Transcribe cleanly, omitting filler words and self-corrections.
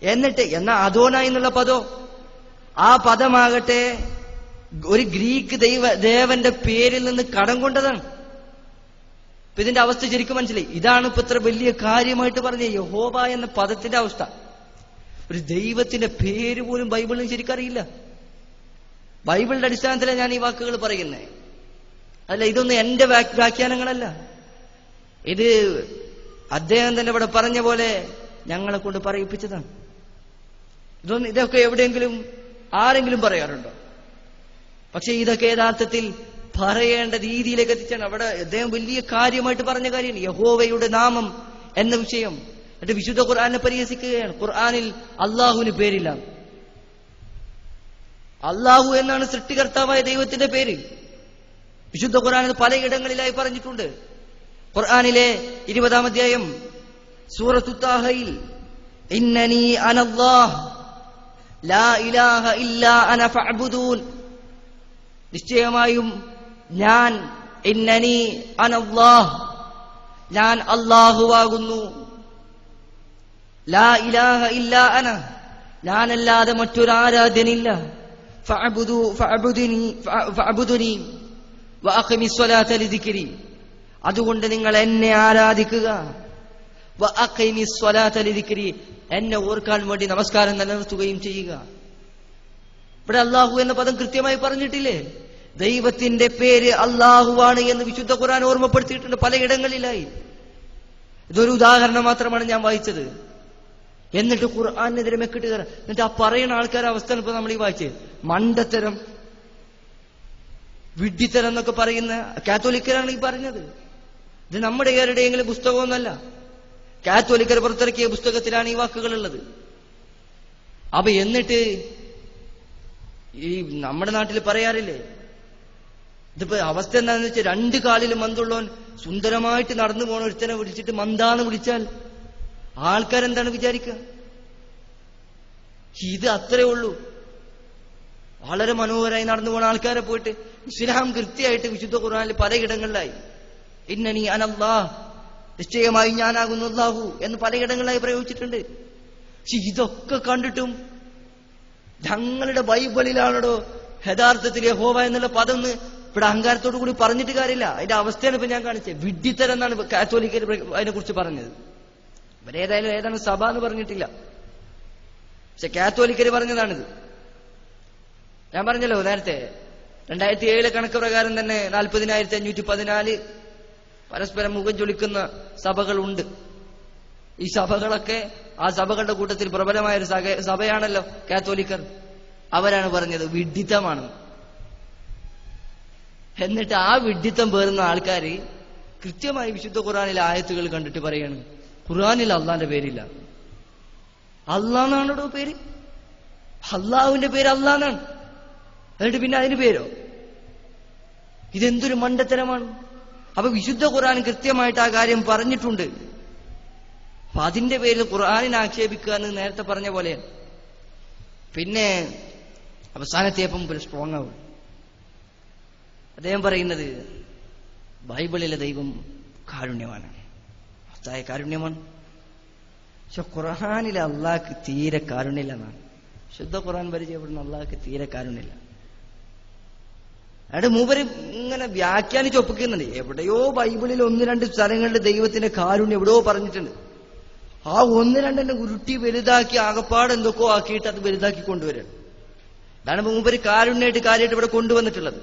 എന്നിട്ട് എന്നാ അദോനായി എന്നുള്ള പദോ, ആ പദമാകട്ടെ ഒരു ഗ്രീക്ക് ദേവന്റെ പേരിൽ നിന്ന് കടം കൊണ്ടതാണ്. ഇപ്പൊ ഇതിന്റെ അവസ്ഥ ശരിക്കും മനസ്സിലായി. ഇതാണ് ഇപ്പൊ ഇത്ര വലിയ കാര്യമായിട്ട് പറഞ്ഞ യഹോവ എന്ന പദത്തിന്റെ അവസ്ഥ. ഒരു ദൈവത്തിന്റെ പേര് പോലും ബൈബിളിന് ശരിക്കറിയില്ല. ബൈബിളിന്റെ അടിസ്ഥാനത്തിലാണ് ഞാൻ ഈ വാക്കുകൾ പറയുന്നത്. അല്ല, ഇതൊന്നും എന്റെ വ്യാഖ്യാനങ്ങളല്ല. ഇത് അദ്ദേഹം തന്നെ ഇവിടെ പറഞ്ഞ പോലെ ഞങ്ങളെ കൊണ്ട് പറയിപ്പിച്ചതാണ്. ഇതൊക്കെ എവിടെയെങ്കിലും ആരെങ്കിലും പറയാറുണ്ടോ? പക്ഷെ ഇതൊക്കെ യഥാർത്ഥത്തിൽ പറയേണ്ട രീതിയിലേക്ക് എത്തിച്ചാണ്. അവിടെ അദ്ദേഹം വലിയ കാര്യമായിട്ട് പറഞ്ഞ കാര്യമാണ് യഹോവയുടെ നാമം എന്ന വിഷയം. എന്നിട്ട് വിശുദ്ധ ഖുർആനെ പരിഹസിക്കുകയാണ്. ഖുർആനിൽ അള്ളാഹുവിന് പേരില്ല. അള്ളാഹു എന്നാണ് സൃഷ്ടികർത്താവായ ദൈവത്തിന്റെ പേര്. വിശുദ്ധ ഖുർആനിൽ പലയിടങ്ങളിലായി പറഞ്ഞിട്ടുണ്ട്. ഖുർആനിലെ 20-ാം അധ്യായം സൂറത്തു താഹയിൽ ഇന്നനി അനല്ലാഹ് ലാ ഇലാഹ ഇല്ലാ അന ഫഅ്ബുദൂൻ, നിശ്ചയമായും ഞാൻ, ഇന്നനി അനല്ലാഹ്, ഞാൻ അല്ലാഹുവാകുന്നു, ലാ ഇലാഹ ഇല്ലാ അന, ഞാനല്ലാതെ മറ്റൊരാരാധ്യനില്ല, ഫഅ്ബുദുനി വഅഖിമിസ് സ്വലാത ലിദിക്രി, അതുകൊണ്ട് നിങ്ങൾ എന്നെ ആരാധിക്കുക, വഅഖിമിസ് സ്വലാത ലിദിക്രി, എന്നെ ഓർക്കാൻ വേണ്ടി നമസ്കാരം നിലനിർത്തുകയും ചെയ്യുക. ഇവിടെ അള്ളാഹു എന്ന പദം കൃത്യമായി പറഞ്ഞിട്ടില്ലേ? ദൈവത്തിന്റെ പേര് അള്ളാഹുവാണ് എന്ന് വിശുദ്ധ ഖുർആൻ ഓർമ്മപ്പെടുത്തിയിട്ടുണ്ട് പലയിടങ്ങളിലായി. ഇതൊരു ഉദാഹരണം മാത്രമാണ് ഞാൻ വായിച്ചത്. എന്നിട്ട് ഖുർആനെതിരെ മെക്കിട്ട് കയറാം. എന്നിട്ട് ആ പറയുന്ന ആൾക്കാരുടെ അവസ്ഥ ഇപ്പൊ നമ്മൾ ഈ വായിച്ചത് മണ്ടത്തരം, വിഡ്ഢിത്തരം എന്നൊക്കെ പറയുന്ന കാത്തോലിക്കരാണ് ഈ പറഞ്ഞത്. ഇത് നമ്മുടെ ആരുടെയെങ്കിലും പുസ്തകമൊന്നുമല്ല. കാത്തോലിക്കർ പുറത്തിറക്കിയ പുസ്തകത്തിലാണ് ഈ വാക്കുകൾ ഉള്ളത്. അപ്പൊ എന്നിട്ട് ഈ നമ്മുടെ നാട്ടിൽ പറയാറില്ലേ, ഇതിപ്പോ അവസ്ഥ എന്താന്ന് വെച്ചാൽ 2 കാലിൽ മന്തുള്ളവൻ സുന്ദരമായിട്ട് നടന്നു പോണ ഒരുത്തനെ വിളിച്ചിട്ട് മന്താന്ന് വിളിച്ചാൽ ആൾക്കാരെന്താണ് വിചാരിക്കുക? ഇത് അത്രേ ഉള്ളൂ. വളരെ മനോഹരമായി നടന്നു പോണ ആൾക്കാരെ പോയിട്ട് ഇസ്ലാം കൃത്യമായിട്ട് വിശുദ്ധ ഖുർആനിൽ പലയിടങ്ങളിലായി ഇന്നനി അനല്ലാഹ്, നിശ്ചയമായി ഞാനാകുന്നു അല്ലാഹു എന്ന് പലയിടങ്ങളിലായി പ്രയോഗിച്ചിട്ടുണ്ട്. പക്ഷെ ഇതൊക്കെ കണ്ടിട്ടും ഞങ്ങളുടെ ബൈബിളിലാണോ യഥാർത്ഥത്തിൽ യഹോവ എന്നുള്ള പദം ഇവിടെ അഹങ്കാരത്തോടു കൂടി പറഞ്ഞിട്ട് കാര്യമില്ല. അതിന്റെ അവസ്ഥയാണ് ഇപ്പൊ ഞാൻ കാണിച്ചത്. വിഡ്ഢിത്തരം എന്നാണ് കാത്തോലിക്കർ അതിനെ കുറിച്ച് പറഞ്ഞത്. ഇവരേതായാലും ഏതാണ് സഭ എന്ന് പറഞ്ഞിട്ടില്ല, പക്ഷെ കാത്തോലിക്കര് പറഞ്ഞതാണിത്. ഞാൻ പറഞ്ഞല്ലോ നേരത്തെ 2007 കണക്ക് പ്രകാരം തന്നെ 40,514 പരസ്പരം മുഖം ചൊളിക്കുന്ന സഭകളുണ്ട്. ഈ സഭകളൊക്കെ ആ സഭകളുടെ കൂട്ടത്തിൽ പ്രബലമായ ഒരു സഭയാണല്ലോ കാത്തോലിക്കർ. അവരാണ് പറഞ്ഞത് വിഡ്ഢിത്തമാണ്. എന്നിട്ട് ആ വിഡ്ഢിത്തം പേറുന്ന ആൾക്കാര് കൃത്യമായി വിശുദ്ധ ഖുർആനിലെ ആയത്തുകൾ കണ്ടിട്ട് പറയാണ് ഖുർആനിൽ അള്ളാന്റെ പേരില്ല. അള്ളാന്നാണോ പേര്? അള്ളാഹുവിന്റെ പേര് അള്ളാന്നാണ്. എന്നിട്ട് പിന്നെ അതിന് പേരോ? ഇതെന്തൊരു മണ്ടത്തരമാണ്. അപ്പൊ വിശുദ്ധ ഖുർആൻ കൃത്യമായിട്ട് ആ കാര്യം പറഞ്ഞിട്ടുണ്ട്. അപ്പൊ അതിന്റെ പേരിൽ ഖുർആനിനെ ആക്ഷേപിക്കുക എന്ന് നേരത്തെ പറഞ്ഞ പോലെയാണ്. പിന്നെ അവസാനത്തെയപ്പം ഒരു സ്ട്രോങ് ആവും. അദ്ദേഹം പറയുന്നത് ബൈബിളിലെ ദൈവം കാരുണ്യമാണ്, മഹത്തായ കാരുണ്യമാണ്. പക്ഷെ ഖുർആനിലെ അള്ളാഹ്ക്ക് തീരെ കാരുണ്യമില്ലെന്നാണ് ശുദ്ധ ഖുർആൻ പരിചയപ്പെടുന്ന അള്ളാഹ്ക്ക് തീരെ കാരുണ്യമില്ല. അയാളുടെ മൂപ്പര് ഇങ്ങനെ വ്യാഖ്യാനിച്ച് ഒപ്പിക്കുന്നുണ്ട്. എവിടെയോ ബൈബിളിൽ 1-2 സ്ഥലങ്ങളിൽ ദൈവത്തിന്റെ കാരുണ്യം എവിടെയോ പറഞ്ഞിട്ടുണ്ട്. ആ 1-2 ഉരുട്ടി വലുതാക്കി ആകപ്പാട് എന്തൊക്കെയോ ആക്കിയിട്ട് അത് വലുതാക്കി കൊണ്ടുവരാണ്. അതാണ് മൂപ്പര് കാരുണ്യമായിട്ട് കാര്യമായിട്ട് ഇവിടെ കൊണ്ടുവന്നിട്ടുള്ളത്.